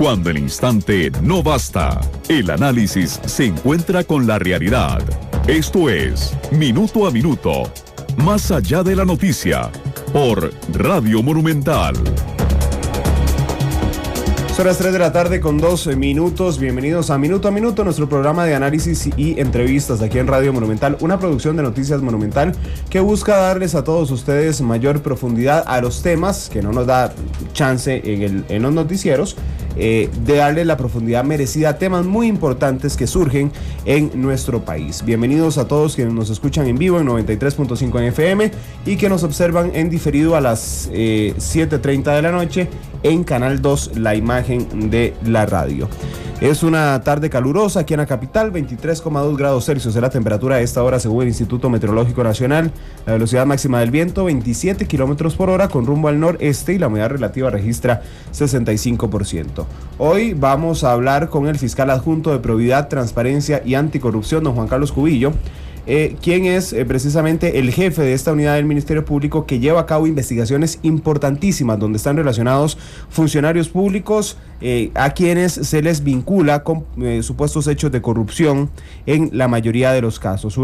Cuando el instante no basta, el análisis se encuentra con la realidad. Esto es Minuto a Minuto, más allá de la noticia, por Radio Monumental. Son las 3 de la tarde con 2 minutos. Bienvenidos a Minuto, nuestro programa de análisis y entrevistas aquí en Radio Monumental, una producción de Noticias Monumental que busca darles a todos ustedes mayor profundidad a los temas que no nos da chance en los noticieros, de darle la profundidad merecida a temas muy importantes que surgen en nuestro país. Bienvenidos a todos quienes nos escuchan en vivo en 93.5 en FM y que nos observan en diferido a las 7:30 de la noche en Canal 2, la imagen de la radio. Es una tarde calurosa aquí en la capital, 23,2 grados Celsius es la temperatura a esta hora según el Instituto Meteorológico Nacional. La velocidad máxima del viento 27 kilómetros por hora con rumbo al noreste y la humedad relativa registra 65%. Hoy vamos a hablar con el fiscal adjunto de Probidad, Transparencia y Anticorrupción, don Juan Carlos Cubillo, quien es precisamente el jefe de esta unidad del Ministerio Público que lleva a cabo investigaciones importantísimas donde están relacionados funcionarios públicos a quienes se les vincula con supuestos hechos de corrupción en la mayoría de los casos.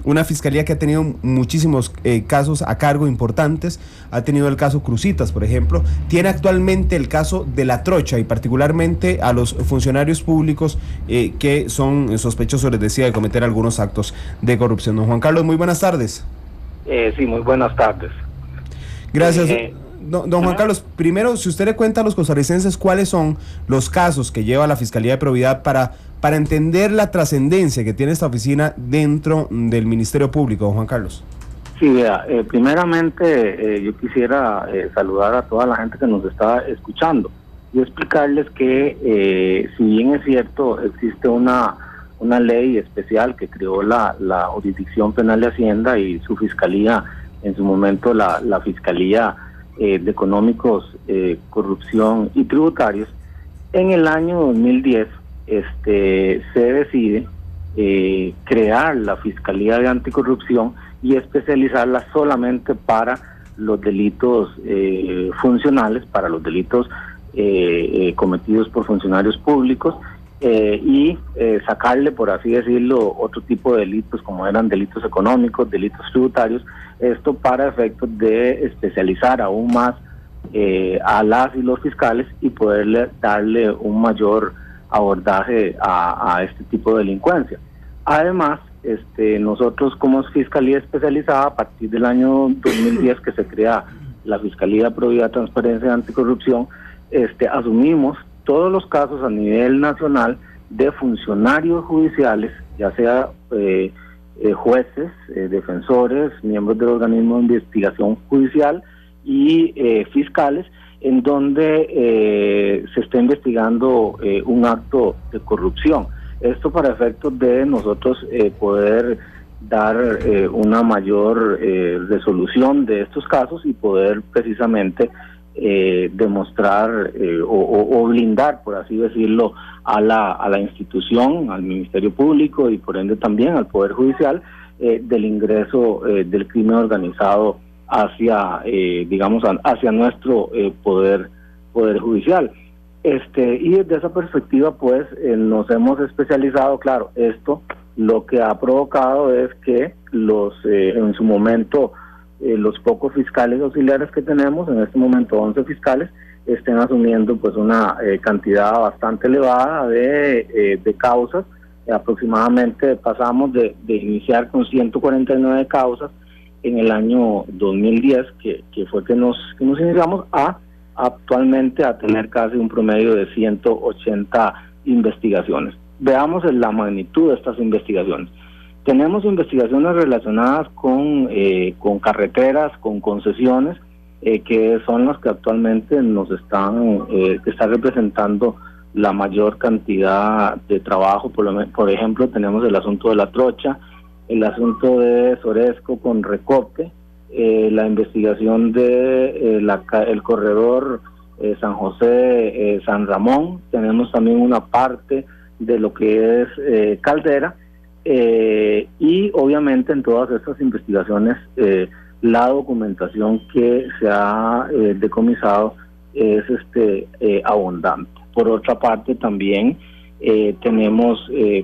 Una fiscalía que ha tenido muchísimos casos a cargo importantes, ha tenido el caso Cruzitas, por ejemplo, tiene actualmente el caso de La Trocha y particularmente a los funcionarios públicos que son sospechosos, les decía, de cometer algunos actos de corrupción. Don Juan Carlos, muy buenas tardes. Sí, muy buenas tardes. Gracias. Don Juan Carlos, primero, si usted le cuenta a los costarricenses cuáles son los casos que lleva la Fiscalía de Probidad para entender la trascendencia que tiene esta oficina dentro del Ministerio Público, don Juan Carlos. Sí, vea, primeramente yo quisiera saludar a toda la gente que nos está escuchando y explicarles que si bien es cierto, existe una ley especial que creó la Jurisdicción Penal de Hacienda y su fiscalía, en su momento la Fiscalía de Económicos, Corrupción y Tributarios, en el año 2010 se decide crear la Fiscalía de Anticorrupción y especializarla solamente para los delitos funcionales, para los delitos cometidos por funcionarios públicos y sacarle, por así decirlo, otro tipo de delitos como eran delitos económicos, delitos tributarios, esto para efectos de especializar aún más a las y los fiscales y poderle darle un mayor abordaje a este tipo de delincuencia. Además, nosotros como Fiscalía Especializada, a partir del año 2010 que se crea la Fiscalía de Probidad, Transparencia y Anticorrupción, asumimos todos los casos a nivel nacional de funcionarios judiciales, ya sea jueces, defensores, miembros del organismo de investigación judicial y fiscales, en donde se está investigando un acto de corrupción. Esto para efectos de nosotros poder dar una mayor resolución de estos casos y poder precisamente demostrar o blindar, por así decirlo, a la institución, al Ministerio Público y por ende también al Poder Judicial del ingreso del crimen organizado hacia hacia nuestro poder judicial. Y desde esa perspectiva pues nos hemos especializado. Claro, esto lo que ha provocado es que en su momento los pocos fiscales auxiliares que tenemos, en este momento 11 fiscales, estén asumiendo pues una cantidad bastante elevada de causas. Aproximadamente pasamos de iniciar con 149 causas en el año 2010, que fue que nos iniciamos, actualmente a tener casi un promedio de 180 investigaciones. Veamos la magnitud de estas investigaciones. Tenemos investigaciones relacionadas con carreteras, con concesiones, que son las que actualmente que está representando la mayor cantidad de trabajo. Por ejemplo, tenemos el asunto de La Trocha, el asunto de Soresco con Recope, la investigación de el corredor San José, San Ramón. Tenemos también una parte de lo que es Caldera, y obviamente en todas estas investigaciones la documentación que se ha decomisado es abundante. Por otra parte, también tenemos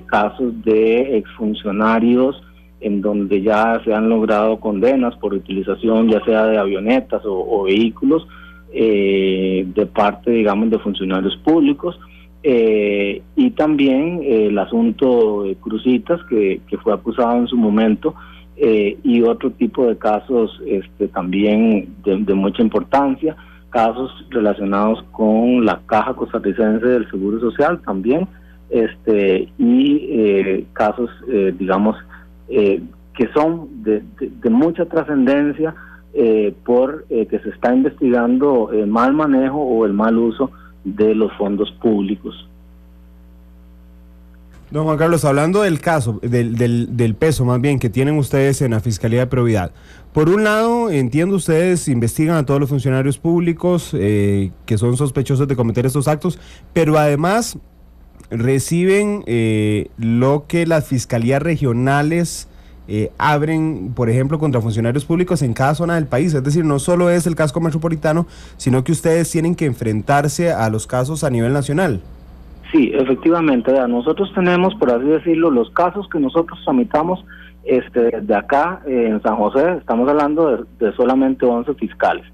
casos de exfuncionarios en donde ya se han logrado condenas por utilización ya sea de avionetas o vehículos de parte, digamos, de funcionarios públicos, y también el asunto de Cruzitas, que fue acusado en su momento, y otro tipo de casos también de mucha importancia, casos relacionados con la Caja Costarricense del Seguro Social también, y casos, digamos, que son de mucha trascendencia por que se está investigando el mal manejo o el mal uso de los fondos públicos. Don Juan Carlos, hablando del caso, del peso más bien que tienen ustedes en la Fiscalía de Probidad, por un lado, entiendo, ustedes investigan a todos los funcionarios públicos que son sospechosos de cometer estos actos, pero además reciben lo que las fiscalías regionales abren, por ejemplo, contra funcionarios públicos en cada zona del país. Es decir, no solo es el casco metropolitano, sino que ustedes tienen que enfrentarse a los casos a nivel nacional. Sí, efectivamente, nosotros tenemos, por así decirlo, los casos que nosotros tramitamos de acá en San José, estamos hablando de solamente 11 fiscales.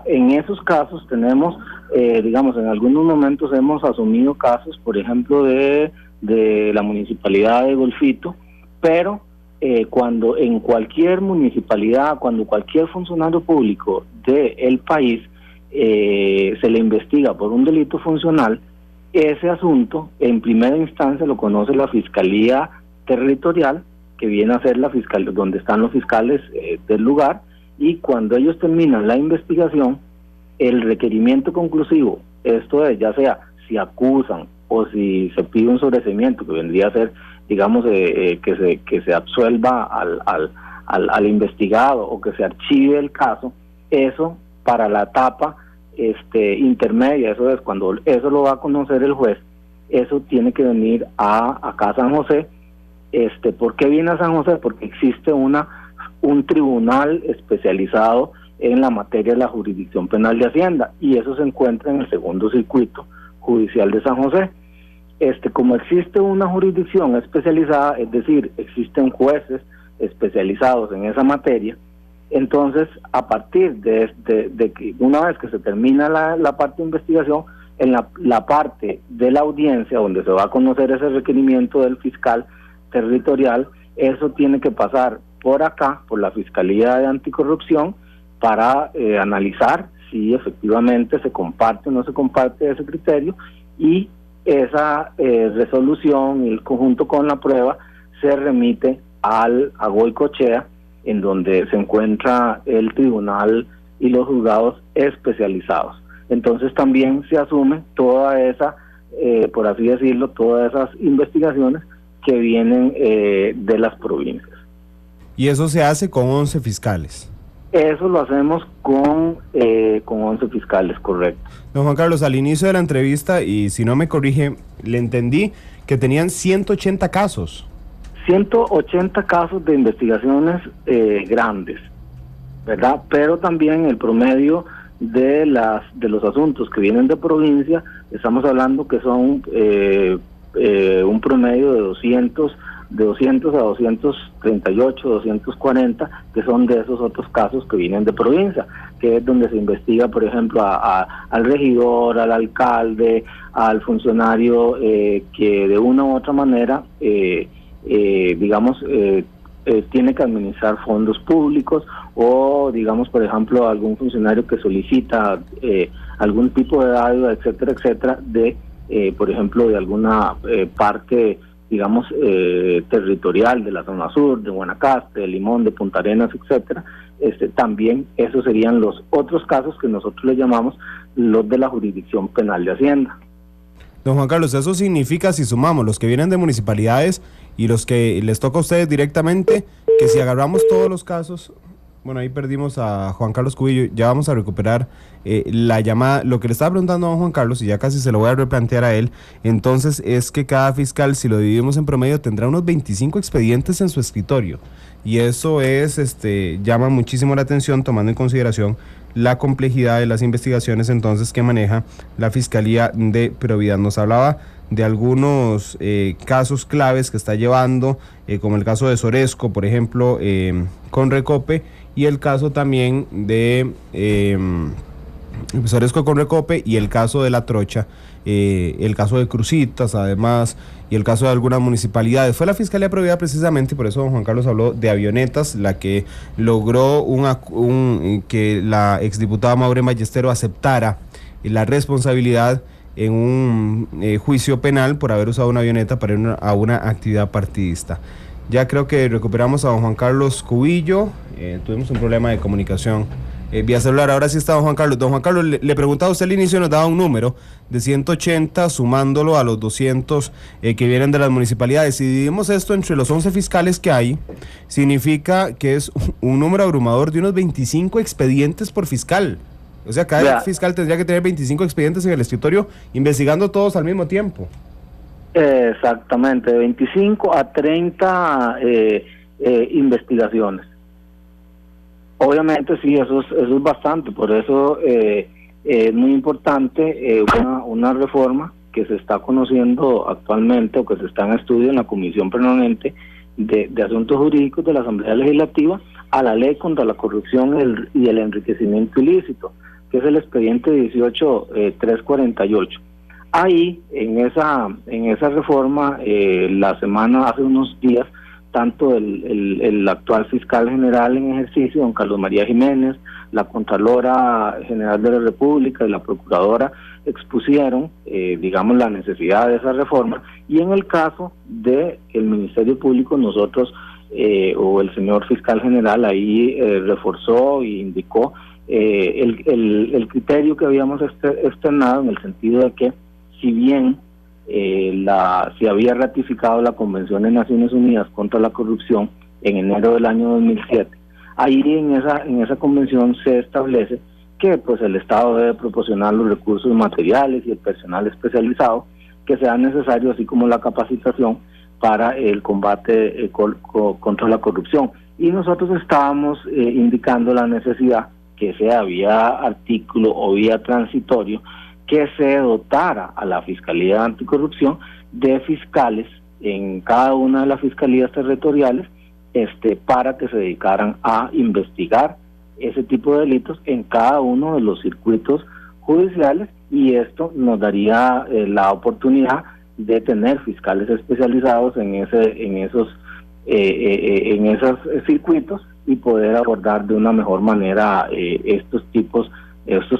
En esos casos tenemos, digamos, en algunos momentos hemos asumido casos, por ejemplo, de la municipalidad de Golfito, pero cuando en cualquier municipalidad, cuando cualquier funcionario público del país se le investiga por un delito funcional, ese asunto en primera instancia lo conoce la Fiscalía Territorial, que viene a ser la fiscalía donde están los fiscales del lugar, y cuando ellos terminan la investigación, el requerimiento conclusivo, esto es, ya sea si acusan o si se pide un sobreseimiento, que vendría a ser, digamos, que se absuelva al investigado o que se archive el caso, eso para la etapa intermedia, eso es cuando eso lo va a conocer el juez, eso tiene que venir acá a San José. ¿Por qué viene a San José? Porque existe un tribunal especializado en la materia de la jurisdicción penal de Hacienda, y eso se encuentra en el segundo circuito judicial de San José. Como existe una jurisdicción especializada, es decir, existen jueces especializados en esa materia, entonces a partir de que una vez que se termina la parte de investigación, en la parte de la audiencia donde se va a conocer ese requerimiento del fiscal territorial, eso tiene que pasar por acá, por la Fiscalía de Anticorrupción, para analizar si efectivamente se comparte o no se comparte ese criterio, y esa resolución, el conjunto con la prueba, se remite a Goicoechea, en donde se encuentra el tribunal y los juzgados especializados. Entonces también se asume toda esa, por así decirlo, todas esas investigaciones que vienen de las provincias. ¿Y eso se hace con 11 fiscales? Eso lo hacemos con 11 fiscales, correcto. Don Juan Carlos, al inicio de la entrevista, y si no me corrige, le entendí que tenían 180 casos. 180 casos de investigaciones grandes, ¿verdad? Pero también el promedio de los asuntos que vienen de provincia, estamos hablando que son un promedio de 200 a 238, 240, que son de esos otros casos que vienen de provincia, que es donde se investiga, por ejemplo, al regidor, al alcalde, al funcionario que de una u otra manera tiene que administrar fondos públicos, o digamos, por ejemplo, algún funcionario que solicita algún tipo de dádiva, etcétera, etcétera, por ejemplo, de alguna parte, digamos, territorial de la zona sur, de Guanacaste, de Limón, de Punta Arenas, etcétera. También esos serían los otros casos que nosotros le llamamos los de la jurisdicción penal de Hacienda. Don Juan Carlos, eso significa, si sumamos los que vienen de municipalidades y los que les toca a ustedes directamente, que si agarramos todos los casos, bueno, ahí perdimos a Juan Carlos Cubillo, ya vamos a recuperar la llamada. Lo que le estaba preguntando a don Juan Carlos, y ya casi se lo voy a replantear a él, entonces es que cada fiscal, si lo dividimos en promedio, tendrá unos 25 expedientes en su escritorio, y eso es, llama muchísimo la atención, tomando en consideración la complejidad de las investigaciones entonces que maneja la Fiscalía de Probidad. Nos hablaba de algunos casos claves que está llevando, como el caso de Soresco, por ejemplo, con Recope, y el caso también de Soresco con Recope y el caso de La Trocha, el caso de Cruzitas además, y el caso de algunas municipalidades. Fue la Fiscalía de Probidad precisamente, por eso don Juan Carlos habló de avionetas, la que logró que la exdiputada Maureen Ballestero aceptara la responsabilidad en un juicio penal por haber usado una avioneta para ir a una actividad partidista. Ya creo que recuperamos a don Juan Carlos Cubillo. Tuvimos un problema de comunicación vía celular. Ahora sí está don Juan Carlos. Don Juan Carlos, le preguntaba a usted al inicio, nos daba un número de 180 sumándolo a los 200 que vienen de las municipalidades. Si dividimos esto entre los 11 fiscales que hay, significa que es un número abrumador de unos 25 expedientes por fiscal. O sea, cada fiscal tendría que tener 25 expedientes en el escritorio investigando todos al mismo tiempo. Exactamente, de 25 a 30 investigaciones. Obviamente sí, eso es bastante, por eso es muy importante una reforma que se está conociendo actualmente o que se está en estudio en la Comisión Permanente de Asuntos Jurídicos de la Asamblea Legislativa a la Ley contra la Corrupción y el Enriquecimiento Ilícito, que es el expediente 18.348. Ahí, en esa reforma, hace unos días, tanto el actual fiscal general en ejercicio, don Carlos María Jiménez, la Contralora General de la República y la Procuradora expusieron, la necesidad de esa reforma, y en el caso del Ministerio Público, nosotros, o el señor fiscal general, ahí reforzó e indicó el criterio que habíamos externado, en el sentido de que, si bien se había ratificado la Convención de Naciones Unidas contra la Corrupción en enero del año 2007, ahí en esa convención se establece que pues el Estado debe proporcionar los recursos materiales y el personal especializado que sea necesario, así como la capacitación para el combate contra la corrupción. Y nosotros estábamos indicando la necesidad que sea vía artículo o vía transitorio, que se dotara a la Fiscalía Anticorrupción de fiscales en cada una de las fiscalías territoriales, para que se dedicaran a investigar ese tipo de delitos en cada uno de los circuitos judiciales, y esto nos daría la oportunidad de tener fiscales especializados en esos circuitos y poder abordar de una mejor manera estos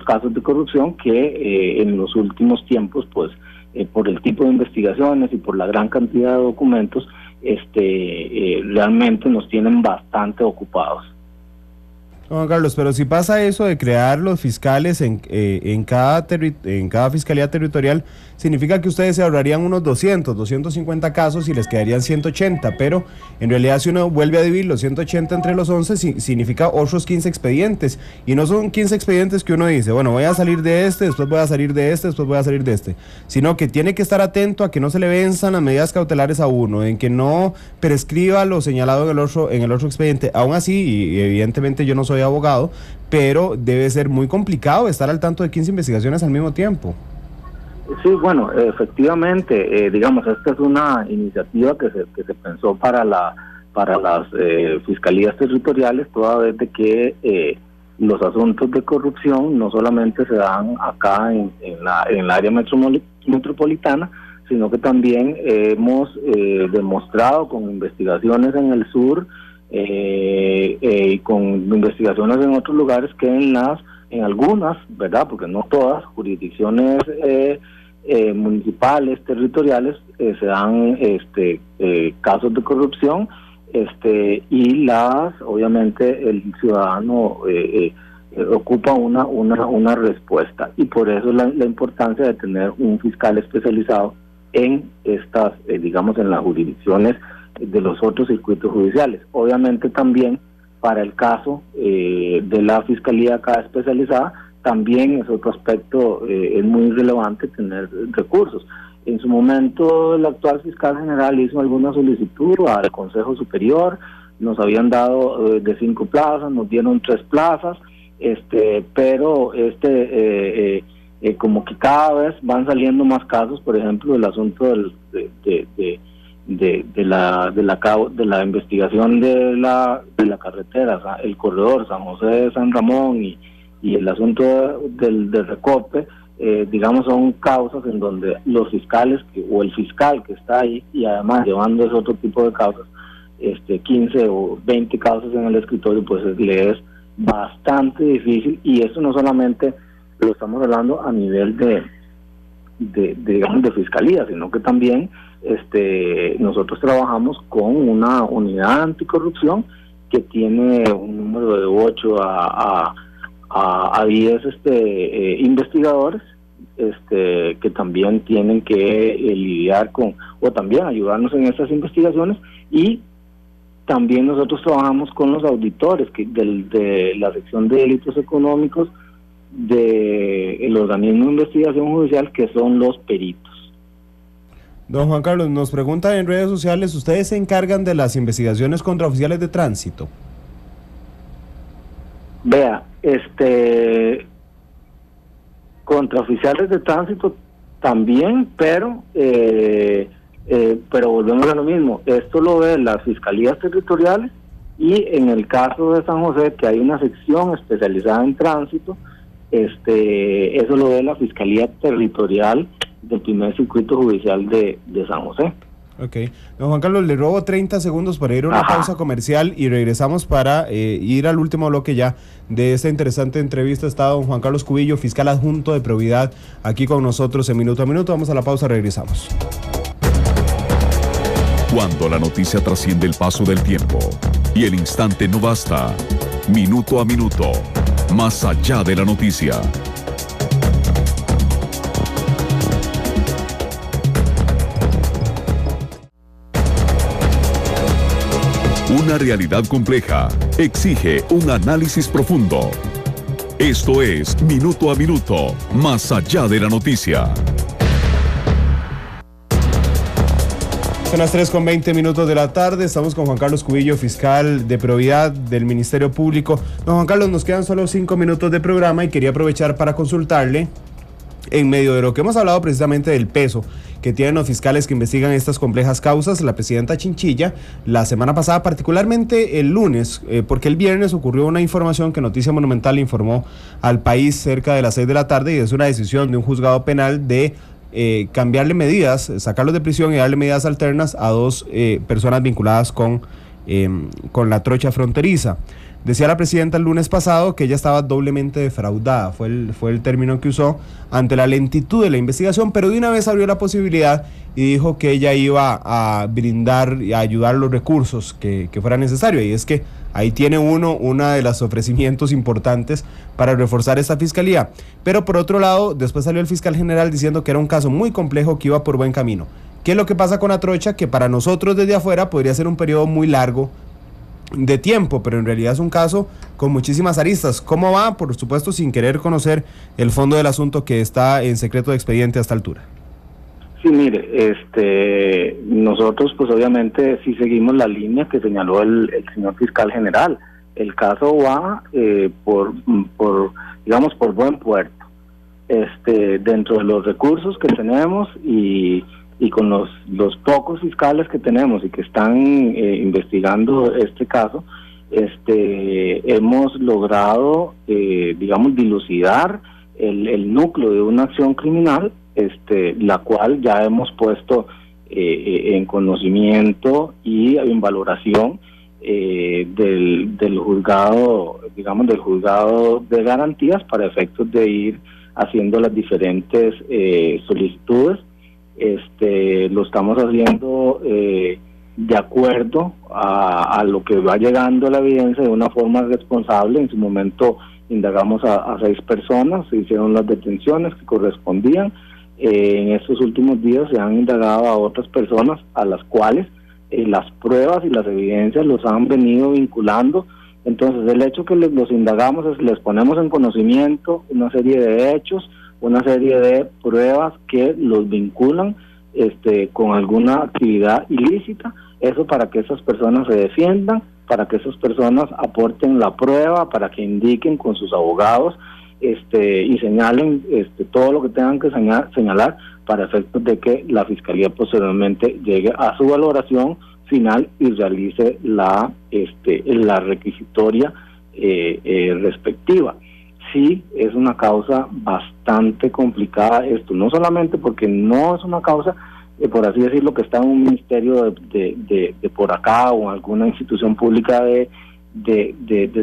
casos de corrupción que en los últimos tiempos, pues por el tipo de investigaciones y por la gran cantidad de documentos, realmente nos tienen bastante ocupados. Juan Carlos, pero si pasa eso de crear los fiscales en cada fiscalía territorial, significa que ustedes se ahorrarían unos 250 casos y les quedarían 180, pero en realidad si uno vuelve a dividir los 180 entre los 11, significa otros 15 expedientes, y no son 15 expedientes que uno dice, bueno, voy a salir de después voy a salir de después voy a salir de sino que tiene que estar atento a que no se le venzan las medidas cautelares a uno, en que no prescriba lo señalado en el otro expediente. Aún así, y evidentemente yo no soy abogado, pero debe ser muy complicado estar al tanto de 15 investigaciones al mismo tiempo. Sí, bueno, efectivamente, esta es una iniciativa que se pensó para las fiscalías territoriales, toda vez de que los asuntos de corrupción no solamente se dan acá en la área metropolitana, sino que también hemos demostrado con investigaciones en el sur y con investigaciones en otros lugares que en algunas, ¿verdad?, porque no todas, jurisdicciones municipales, territoriales, se dan casos de corrupción, y obviamente el ciudadano ocupa una respuesta, y por eso la importancia de tener un fiscal especializado en estas, en las jurisdicciones de los otros circuitos judiciales. Obviamente también para el caso de la fiscalía acá especializada, también es otro aspecto, es muy relevante tener recursos. En su momento el actual fiscal general hizo alguna solicitud al Consejo Superior, nos habían dado de 5 plazas, nos dieron 3 plazas, pero como que cada vez van saliendo más casos, por ejemplo, el asunto de la investigación de la carretera, el corredor San José de San Ramón y el asunto del Recope, digamos, son causas en donde los fiscales o el fiscal que está ahí y además llevando ese otro tipo de causas, 15 o 20 causas en el escritorio, pues le es bastante difícil, y eso no solamente lo estamos hablando a nivel digamos de fiscalía, sino que también nosotros trabajamos con una unidad anticorrupción que tiene un número de 8 a 10 investigadores que también tienen que lidiar con, o también ayudarnos en estas investigaciones, y también nosotros trabajamos con los auditores de la sección de delitos económicos del organismo de investigación judicial, que son los peritos. Don Juan Carlos, nos preguntan en redes sociales, ¿ustedes se encargan de las investigaciones contra oficiales de tránsito? Vea, contra oficiales de tránsito también, pero volvemos a lo mismo. Esto lo ve las fiscalías territoriales, y en el caso de San José, que hay una sección especializada en tránsito, eso lo ve la Fiscalía Territorial del Primer Circuito Judicial de San José. Ok. Don Juan Carlos, le robo 30 segundos para ir a una pausa comercial y regresamos para ir al último bloque ya de esta interesante entrevista. Está don Juan Carlos Cubillo, fiscal adjunto de Probidad, aquí con nosotros en Minuto a Minuto. Vamos a la pausa, regresamos. Cuando la noticia trasciende el paso del tiempo y el instante no basta, Minuto a Minuto, más allá de la noticia. Una realidad compleja exige un análisis profundo. Esto es Minuto a Minuto, más allá de la noticia. Son las 3:20 de la tarde, estamos con Juan Carlos Cubillo, fiscal de Probidad del Ministerio Público. Don Juan Carlos, nos quedan solo 5 minutos de programa y quería aprovechar para consultarle, en medio de lo que hemos hablado precisamente del peso que tienen los fiscales que investigan estas complejas causas, la presidenta Chinchilla, la semana pasada, particularmente el lunes, porque el viernes ocurrió una información que Noticia Monumental informó al país cerca de las 6 de la tarde, y es una decisión de un juzgado penal de cambiarle medidas, sacarlos de prisión y darle medidas alternas a 2 personas vinculadas con la trocha fronteriza. Decía la presidenta el lunes pasado que ella estaba doblemente defraudada, fue el término que usó, ante la lentitud de la investigación, pero de una vez abrió la posibilidad y dijo que ella iba a brindar y a ayudar los recursos que fuera necesario, y es que ahí tiene uno de los ofrecimientos importantes para reforzar esta fiscalía. Pero por otro lado, después salió el fiscal general diciendo que era un caso muy complejo, que iba por buen camino. ¿Qué es lo que pasa con la trocha? Que para nosotros desde afuera podría ser un periodo muy largo de tiempo, pero en realidad es un caso con muchísimas aristas. ¿Cómo va? Por supuesto, sin querer conocer el fondo del asunto, que está en secreto de expediente hasta altura. Sí, mire, nosotros pues obviamente sí seguimos la línea que señaló el señor fiscal general. El caso va por buen puerto. Dentro de los recursos que tenemos y con los pocos fiscales que tenemos y que están investigando este caso, hemos logrado, dilucidar el núcleo de una acción criminal, la cual ya hemos puesto en conocimiento y en valoración del juzgado, del juzgado de garantías, para efectos de ir haciendo las diferentes solicitudes. Lo estamos haciendo de acuerdo a lo que va llegando la evidencia, de una forma responsable. En su momento indagamos a 6 personas, se hicieron las detenciones que correspondían. En estos últimos días se han indagado a otras personas a las cuales las pruebas y las evidencias los han venido vinculando. Entonces el hecho que los indagamos es, les ponemos en conocimiento una serie de hechos, una serie de pruebas que los vinculan con alguna actividad ilícita, eso para que esas personas se defiendan para que esas personas aporten la prueba, para que indiquen con sus abogados y señalen todo lo que tengan que señalar para efectos de que la Fiscalía posteriormente llegue a su valoración final y realice la requisitoria respectiva. Sí, es una causa bastante complicada esto, no solamente porque no es una causa, por así decirlo, que está en un ministerio de por acá o en alguna institución pública de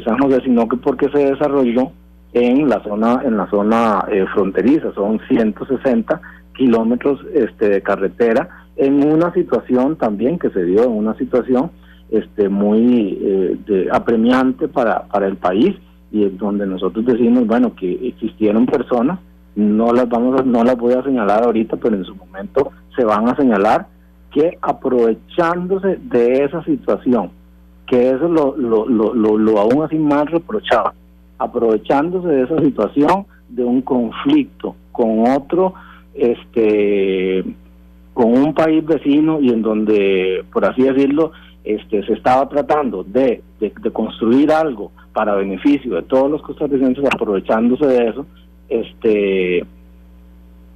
San José, sino que porque se desarrolló en la zona fronteriza. Son 160 kilómetros de carretera, en una situación también que se dio en una situación muy apremiante para el país, y es donde nosotros decimos, bueno, que existieron personas, no las voy a señalar ahorita, pero en su momento se van a señalar, que aprovechándose de esa situación, que eso lo aún así más reprochaba, aprovechándose de esa situación, de un conflicto con otro, con un país vecino, y en donde, por así decirlo, se estaba tratando de construir algo para beneficio de todos los costarricenses, aprovechándose de eso,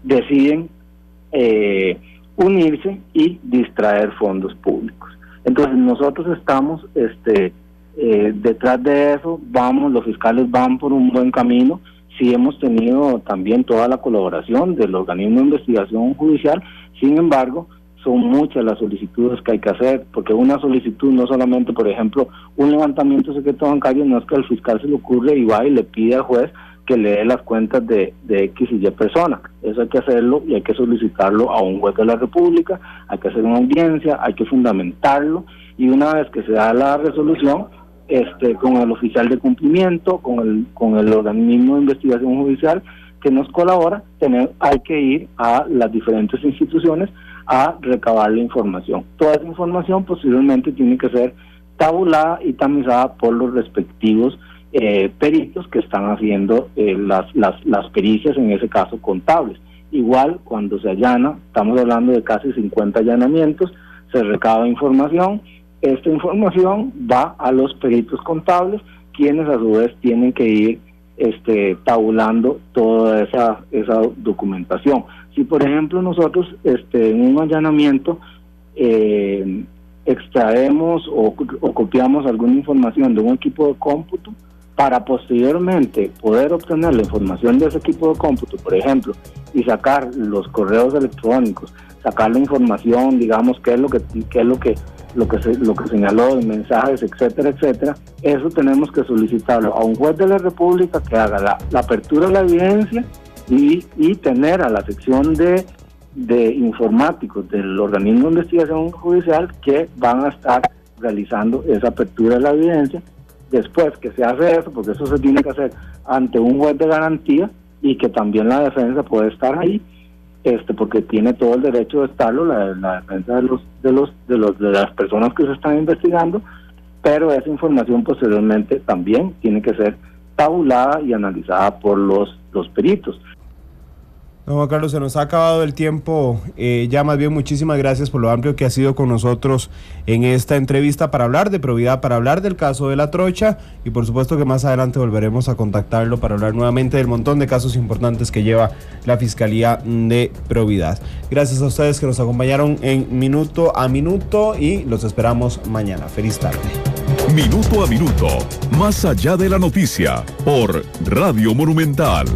deciden unirse y distraer fondos públicos. Entonces nosotros estamos detrás de eso, los fiscales van por un buen camino. Sí, hemos tenido también toda la colaboración del organismo de investigación judicial. Sin embargo, son muchas las solicitudes que hay que hacer, porque una solicitud no solamente, por ejemplo, un levantamiento de secreto bancario, no es que al fiscal se le ocurre y va y le pide al juez que le dé las cuentas de X y Y persona. Eso hay que hacerlo y hay que solicitarlo a un juez de la República, hay que hacer una audiencia, hay que fundamentarlo, y una vez que se da la resolución, con el oficial de cumplimiento, con el organismo de investigación judicial que nos colabora, hay que ir a las diferentes instituciones a recabar la información. Toda esa información posiblemente tiene que ser tabulada y tamizada por los respectivos peritos que están haciendo las pericias, en ese caso contables. Igual, cuando se allana, estamos hablando de casi 50 allanamientos, se recaba información. Esta información va a los peritos contables, quienes a su vez tienen que ir tabulando toda esa documentación. Si por ejemplo nosotros en un allanamiento extraemos o copiamos alguna información de un equipo de cómputo, para posteriormente poder obtener la información de ese equipo de cómputo, por ejemplo, y sacar los correos electrónicos, sacar la información, digamos, qué es lo que señaló de mensajes, etcétera, etcétera, eso tenemos que solicitarlo a un juez de la República que haga la apertura de la evidencia y tener a la sección de informáticos del organismo de investigación judicial que van a estar realizando esa apertura de la evidencia. Después que se hace eso, porque eso se tiene que hacer ante un juez de garantía, y que también la defensa puede estar ahí, porque tiene todo el derecho de estarlo, la defensa de las personas que se están investigando, pero esa información posteriormente también tiene que ser tabulada y analizada por los peritos. No, Juan Carlos, se nos ha acabado el tiempo. Ya más bien, muchísimas gracias por lo amplio que ha sido con nosotros en esta entrevista para hablar de probidad, para hablar del caso de La Trocha, y por supuesto que más adelante volveremos a contactarlo para hablar nuevamente del montón de casos importantes que lleva la Fiscalía de Probidad. Gracias a ustedes que nos acompañaron en Minuto a Minuto y los esperamos mañana. Feliz tarde. Minuto a Minuto, más allá de la noticia, por Radio Monumental.